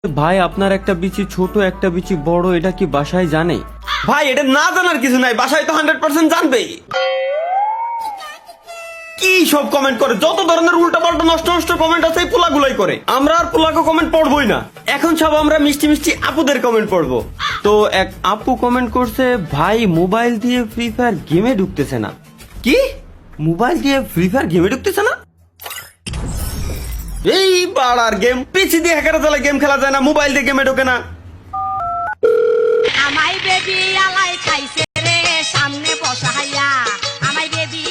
ভাই আপনার একটা বিচি ছোট একটা বিচি বড়, এটা কি বাসায় জানে? ভাই এটা না জানার কিছু নাই, বাসায় তো 100% জানবেই। কি সব কমেন্ট করে, যত ধরনের উল্টাপাল্টা নষ্ট নষ্ট কমেন্ট আছে এই পোলাগুলাই করে। আমরা আর পোলাকে কমেন্ট পড়বই না, এখন সব আমরা মিষ্টি মিষ্টি আপুদের কমেন্ট পড়বো। তো এক আপু কমেন্ট করছে, ভাই মোবাইল দিয়ে ফ্রি ফায়ার গেমে ঢুকতেছে না। কি মোবাইল দিয়ে ফ্রি ফায়ার গেমে ঢুকতেছে না? এই পাড়ার গেম পিসি দিয়ে হ্যাকার চালা গেম খেলা যায় না, মোবাইল দিয়ে গেমে ঢোকে না। আমাই বেবি আলাই খাইছে রে সামনে বসাইয়া আমাই বেবি।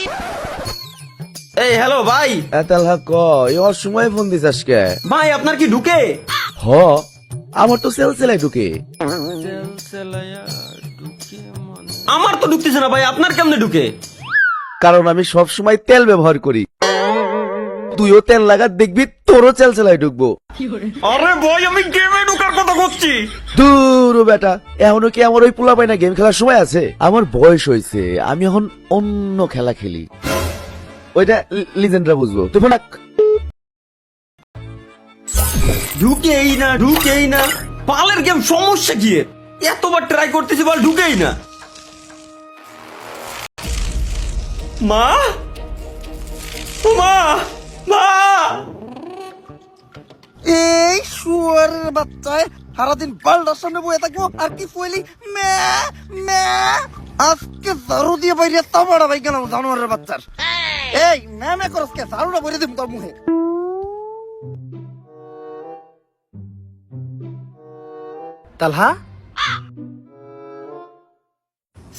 এই হ্যালো ভাই। এতাল হক এই অসময়ে ফোন দিস আজকে। ভাই আপনার কি ঢুকে? হ আমার তো সেলসেলাই ঢুকে। আমার তো ঢুকতেছে না ভাই, আপনার কেমনে ঢুকে? কারণ আমি সব সময় তেল ব্যবহার করি। তুইও তেল লাগা দেখবি তোরও সেলসেলাই ঢুকবো। আরে ভাই আমি গেমে ঢোকার কথা করছি। দূর বেটা, এখনো কি আমার ওই পোলা পাইনা গেম খেলার সময় আছে? আমার বয়স হয়েছে, আমি এখন অন্য খেলা খেলি। ওইটা লিজেন্ডরা বুঝবো। তুই ফোন রাখ। ঢুকেই না ঢুকেই না, পালের গেম সমস্যা কি এর? এতবার ট্রাই করতেছি বল ঢুকেই না। মা ও মা, মা এই শুয়ারের বাচ্চায় সারাদিন বাল্ডার সামনে বয়ে থাকবো আর কি ফুয়েলি মে মে আজকে ঝাড়ু দিয়ে বাইরে তামাড়া ভাই গেলাম জানোয়ারের বাচ্চার। এই মে মে করস কে ঝাড়ুটা বইরে দিম তোর মুখে। তালহা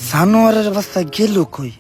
জানোয়ারের বাচ্চা গেল কই?